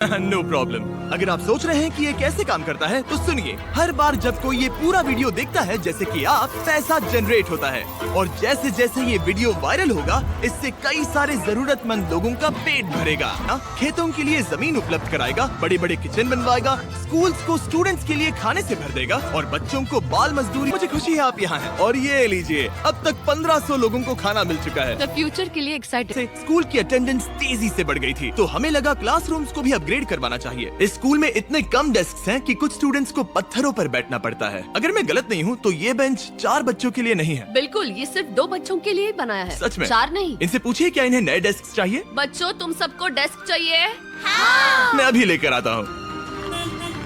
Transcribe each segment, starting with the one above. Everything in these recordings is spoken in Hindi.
No problem. अगर आप सोच रहे हैं कि ये कैसे काम करता है तो सुनिए। हर बार जब कोई ये पूरा वीडियो देखता है जैसे कि आप, पैसा जनरेट होता है और जैसे जैसे ये वीडियो वायरल होगा इससे कई सारे जरूरतमंद लोगों का पेट भरेगा। खेतों के लिए जमीन उपलब्ध कराएगा, बड़े बड़े किचन बनवाएगा, स्कूल्स को स्टूडेंट्स के लिए खाने से भर देगा और बच्चों को बाल मजदूरी। मुझे खुशी है आप यहाँ हैं और ये लीजिए, अब तक 1500 लोगों को खाना मिल चुका है। फ्यूचर के लिए एक्साइटेड। स्कूल की अटेंडेंस तेजी से बढ़ गई थी तो हमें लगा क्लासरूम्स को भी अपग्रेड करवाना चाहिए। इस स्कूल में इतने कम डेस्क हैं कि कुछ स्टूडेंट्स को पत्थरों पर बैठना पड़ता है। अगर मैं गलत नहीं हूँ तो ये बेंच 4 बच्चों के लिए नहीं है। बिल्कुल, ये सिर्फ 2 बच्चों के लिए बनाया है। सच में? 4 नहीं। इनसे पूछिए क्या इन्हें नए डेस्क चाहिए। बच्चों, तुम सबको डेस्क चाहिए? हाँ। मैं अभी लेकर आता हूँ।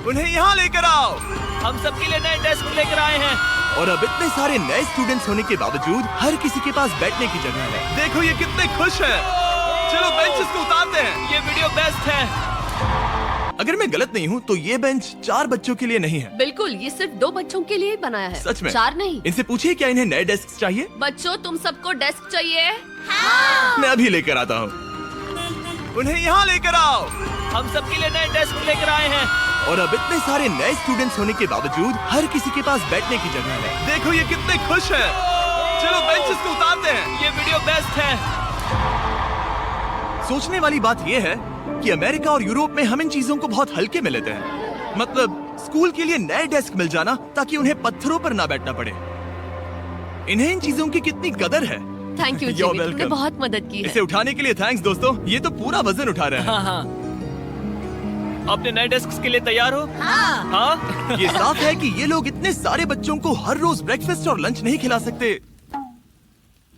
उन्हें यहाँ लेकर आओ। हम सबके लिए नए डेस्क लेकर आए हैं। और अब इतने सारे नए स्टूडेंट्स होने के बावजूद हर किसी के पास बैठने की जगह है। देखो ये कितने खुश हैं। चलो बेंचेस को उतारते हैं। ये वीडियो बेस्ट है। अगर मैं गलत नहीं हूँ तो ये बेंच 4 बच्चों के लिए नहीं है। बिल्कुल, ये सिर्फ 2 बच्चों के लिए बनाया है। सच में? 4 नहीं। इनसे पूछिए क्या इन्हें नए डेस्क चाहिए। बच्चों, तुम सबको डेस्क चाहिए? हाँ। मैं अभी लेकर आता हूँ। उन्हें यहाँ लेकर आओ। हम सबके लिए नए डेस्क लेकर आए हैं। और अब इतने सारे नए स्टूडेंट्स होने के बावजूद हर किसी के पास बैठने की जगह है। देखो ये कितने खुश हैं। चलो बेंचेस को उतारते हैं। ये वीडियो बेस्ट है। सोचने वाली बात ये है कि अमेरिका और यूरोप में हम इन चीजों को बहुत हल्के में लेते हैं। मतलब स्कूल के लिए नए डेस्क मिल जाना ताकि उन्हें पत्थरों पर ना बैठना पड़े। इन्हें इन चीजों की कितनी कदर है। थैंक यू You're जिमी, तुमने welcome। बहुत मदद की है। इसे उठाने के लिए थैंक्स दोस्तों। ये तो पूरा वजन उठा रहे हैं। हाँ हाँ। अपने नए डेस्क के लिए तैयार हो? हाँ। हाँ। ये साफ है कि ये लोग इतने सारे बच्चों को हर रोज ब्रेकफास्ट और लंच नहीं खिला सकते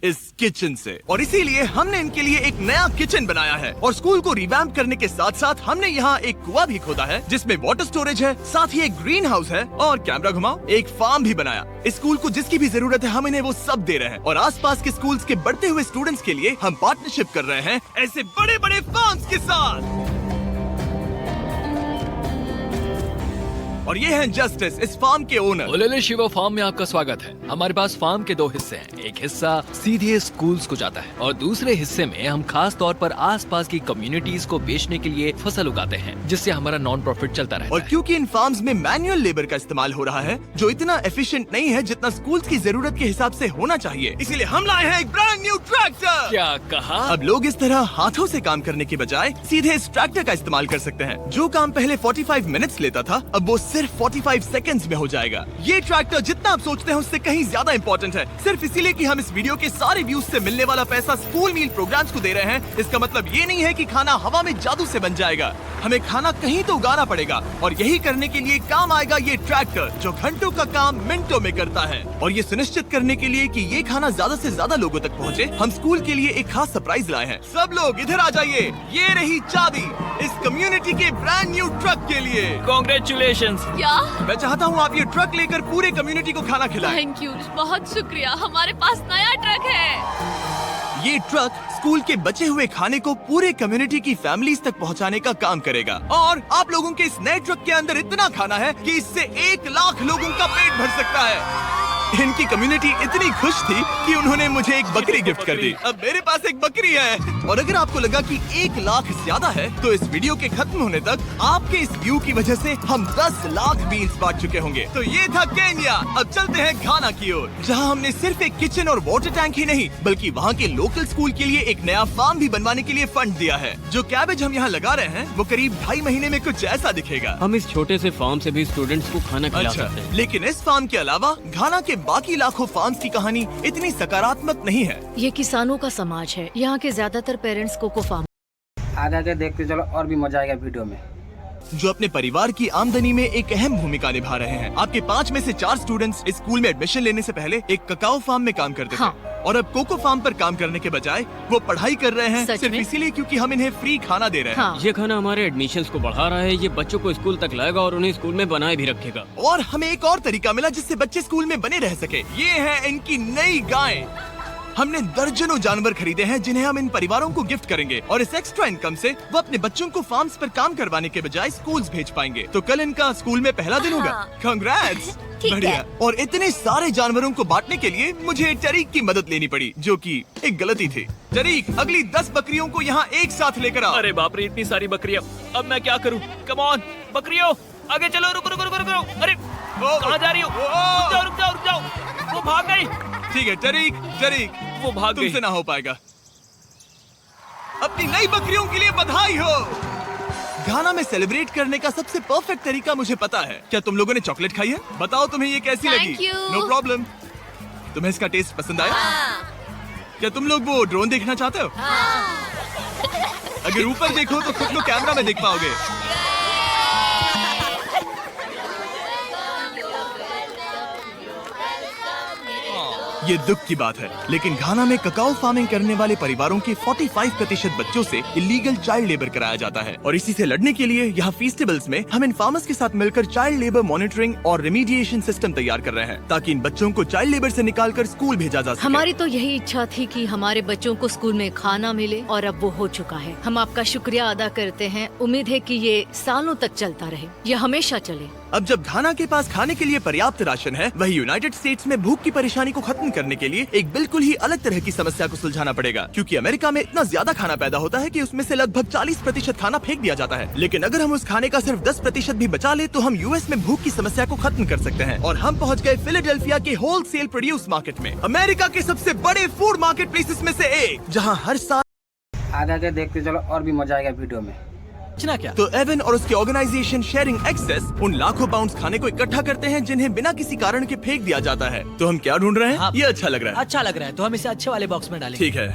इस किचन से, और इसीलिए हमने इनके लिए एक नया किचन बनाया है। और स्कूल को रिवैम्प करने के साथ साथ हमने यहाँ एक कुआं भी खोदा है जिसमें वाटर स्टोरेज है, साथ ही एक ग्रीन हाउस है और कैमरा घुमाओ, एक फार्म भी बनाया। इस स्कूल को जिसकी भी जरूरत है हम इन्हें वो सब दे रहे हैं। और आसपास के स्कूल्स के बढ़ते हुए स्टूडेंट्स के लिए हम पार्टनरशिप कर रहे हैं ऐसे बड़े बड़े फार्म्स के साथ। और ये हैं जस्टिस, इस फार्म के ओनर। ओलेले शिवा फार्म में आपका स्वागत है। हमारे पास फार्म के 2 हिस्से हैं। एक हिस्सा सीधे स्कूल्स को जाता है और दूसरे हिस्से में हम खास तौर पर आसपास की कम्युनिटीज को बेचने के लिए फसल उगाते हैं, जिससे हमारा नॉन प्रॉफिट चलता रहता और है। क्योंकि इन फार्म्स में मैनुअल लेबर का इस्तेमाल हो रहा है जो इतना एफिशिएंट नहीं है जितना स्कूल्स की जरूरत के हिसाब से होना चाहिए, इसीलिए हम लाए हैं एक ब्रांड न्यू ट्रैक्टर। क्या कहा? अब लोग इस तरह हाथों से काम करने के बजाय सीधे इस ट्रैक्टर का इस्तेमाल कर सकते हैं। जो काम पहले 45 मिनट्स लेता था अब वो सिर्फ 45 सेकंड्स में हो जाएगा। ये ट्रैक्टर जितना आप सोचते हैं उससे कहीं ज्यादा इंपॉर्टेंट है। सिर्फ इसीलिए कि हम इस वीडियो के सारे व्यूज से मिलने वाला पैसा स्कूल मील प्रोग्राम्स को दे रहे हैं, इसका मतलब ये नहीं है कि खाना हवा में जादू से बन जाएगा। हमें खाना कहीं तो उगाना पड़ेगा और यही करने के लिए काम आएगा ये ट्रैक्टर जो घंटों का काम मिनटों में करता है। और ये सुनिश्चित करने के लिए कि ये खाना ज्यादा से ज्यादा लोगों तक पहुँचे, हम स्कूल के लिए एक खास सरप्राइज लाए हैं। सब लोग इधर आ जाइए, ये रही चाबी इस कम्युनिटी के ब्रांड न्यू ट्रक के लिए। Congratulations। क्या? मैं चाहता हूँ आप ये ट्रक लेकर पूरे कम्युनिटी को खाना खिलाएं। थैंक यू, बहुत शुक्रिया। हमारे पास नया ट्रक है। ये ट्रक स्कूल के बचे हुए खाने को पूरे कम्युनिटी की फैमिलीज तक पहुंचाने का काम करेगा। और आप लोगों के इस नए ट्रक के अंदर इतना खाना है कि इससे 1 लाख लोगों का पेट भर सकता है। इनकी कम्युनिटी इतनी खुश थी कि उन्होंने मुझे एक बकरी गिफ्ट कर दी। अब मेरे पास एक बकरी है। और अगर आपको लगा कि 1 लाख ज्यादा है तो इस वीडियो के खत्म होने तक आपके इस व्यू की वजह से हम 10 लाख बीन्स बांट चुके होंगे। तो ये था केन्या। अब चलते हैं घाना की ओर, जहां हमने सिर्फ एक किचन और वाटर टैंक ही नहीं बल्कि वहां के लोकल स्कूल के लिए एक नया फार्म भी बनवाने के लिए फंड दिया है। जो कैबेज हम यहाँ लगा रहे हैं वो करीब 2.5 महीने में कुछ ऐसा दिखेगा। हम इस छोटे से फार्म से भी स्टूडेंट्स को खाना खिला अच्छा, सकते हैं। लेकिन इस फार्म के अलावा घाना के बाकी लाखों फार्म्स की कहानी इतनी सकारात्मक नहीं है। ये किसानों का समाज है। यहाँ के ज्यादातर पेरेंट्स कोको फार्म। आगे आगे देखते चलो और भी मजा आएगा वीडियो में। जो अपने परिवार की आमदनी में एक अहम भूमिका निभा रहे हैं। आपके 5 में से 4 स्टूडेंट्स इस स्कूल में एडमिशन लेने से पहले एक ककाओ फार्म में काम करते हाँ। थे और अब कोको फार्म पर काम करने के बजाय वो पढ़ाई कर रहे हैं सच सिर्फ में? इसीलिए क्योंकि हम इन्हें फ्री खाना दे रहे हैं। हाँ। ये खाना हमारे एडमिशन्स को बढ़ा रहा है। ये बच्चों को स्कूल तक लाएगा और उन्हें स्कूल में बनाए भी रखेगा। और हमें एक और तरीका मिला जिससे बच्चे स्कूल में बने रह सके। ये है इनकी नई गाय। हमने दर्जनों जानवर खरीदे हैं जिन्हें हम इन परिवारों को गिफ्ट करेंगे और इस एक्स्ट्रा इनकम से वो अपने बच्चों को फार्म्स पर काम करवाने के बजाय स्कूल्स भेज पाएंगे। तो कल इनका स्कूल में पहला दिन होगा। कांग्रेट्स। ठीक है। बढ़िया। और इतने सारे जानवरों को बांटने के लिए मुझे टरीक की मदद लेनी पड़ी, जो कि एक गलती थी। टरीक, अगली 10 बकरियों को यहाँ एक साथ लेकर आओ। अरे बाप रे, इतनी सारी बकरियां, अब मैं क्या करूं? कम ऑन बकरियों, आगे चलो। रुको रुको रुको रुको। अरे कहाँ जा रही हो? रुक जाओ रुक जाओ रुक जाओ, वो भाग गई। ठीक है टरीक, टरीक वो भाग गई। तुमसे ना हो पाएगा। अपनी नई बकरियों के लिए बधाई हो। घाना में सेलिब्रेट करने का सबसे परफेक्ट तरीका मुझे पता है। क्या तुम लोगों ने चॉकलेट खाई है? बताओ तुम्हें ये कैसी Thank लगी? you. No problem. तुम्हें इसका टेस्ट पसंद आया? क्या तुम लोग वो ड्रोन देखना चाहते हो? अगर ऊपर देखो तो खुद को कैमरा में देख पाओगे। ये दुख की बात है, लेकिन घाना में ककाओ फार्मिंग करने वाले परिवारों के 45% बच्चों से इलीगल चाइल्ड लेबर कराया जाता है और इसी से लड़ने के लिए यहाँ फेस्टिवल्स में हम इन फार्मर्स के साथ मिलकर चाइल्ड लेबर मॉनिटरिंग और रेमीडिएशन सिस्टम तैयार कर रहे हैं ताकि इन बच्चों को चाइल्ड लेबर से निकालकर स्कूल भेजा जा सके। हमारी तो यही इच्छा थी कि हमारे बच्चों को स्कूल में खाना मिले और अब वो हो चुका है। हम आपका शुक्रिया अदा करते हैं। उम्मीद है कि ये सालों तक चलता रहे, ये हमेशा चले। अब जब घाना के पास खाने के लिए पर्याप्त राशन है, वही यूनाइटेड स्टेट्स में भूख की परेशानी को खत्म करने के लिए एक बिल्कुल ही अलग तरह की समस्या को सुलझाना पड़ेगा, क्योंकि अमेरिका में इतना ज्यादा खाना पैदा होता है कि उसमें से लगभग 40% खाना फेंक दिया जाता है। लेकिन अगर हम उस खाने का सिर्फ 10% भी बचा ले तो हम यूएस में भूख की समस्या को खत्म कर सकते हैं। और हम पहुंच गए फिलाडेल्फिया के होलसेल प्रोड्यूस मार्केट में, अमेरिका के सबसे बड़े फूड मार्केट प्लेसेस में से एक, जहाँ हर साल आगे आगे देखते चलो और भी मजा आएगा वीडियो में। क्या? तो एवन और उसके ऑर्गेनाइजेशन शेयरिंग एक्सेस उन लाखों पाउंड्स खाने को इकट्ठा करते हैं जिन्हें बिना किसी कारण के फेंक दिया जाता है। तो हम क्या ढूंढ रहे हैं? ये अच्छा लग रहा है। अच्छा लग रहा है तो हम इसे अच्छे वाले बॉक्स में डालेंगे। ठीक है,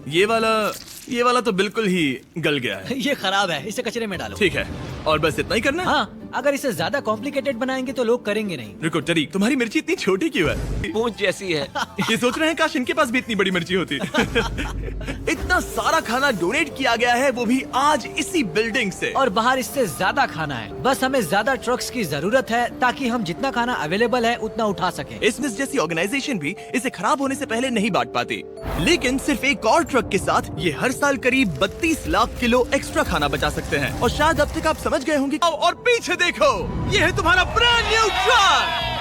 ये वाला तो बिल्कुल ही गल गया है। ये खराब है, इसे कचरे में डालो। ठीक है, और बस इतना ही करना है? हाँ, अगर इसे ज्यादा कॉम्प्लिकेटेड बनाएंगे तो लोग करेंगे नहीं। रुको टरीक, तुम्हारी मिर्ची इतनी छोटी क्यों है? पूंछ जैसी है। ये सोच रहे हैं काश इनके पास भी इतनी बड़ी मिर्ची होती। इतना सारा खाना डोनेट किया गया है, वो भी आज इसी बिल्डिंग से। और बाहर इससे ज्यादा खाना है। बस हमें ज्यादा ट्रक्स की जरूरत है ताकि हम जितना खाना अवेलेबल है उतना उठा सकें। इसमिस जैसी ऑर्गेनाइजेशन भी इसे खराब होने से पहले नहीं बांट पाती, लेकिन सिर्फ एक और ट्रक के साथ ये हर साल करीब 32 लाख किलो एक्स्ट्रा खाना बचा सकते हैं। और शायद अब तक आप समझ गए होंगे। और पीछे देखो, ये है तुम्हारा ब्रांड न्यू ट्रक।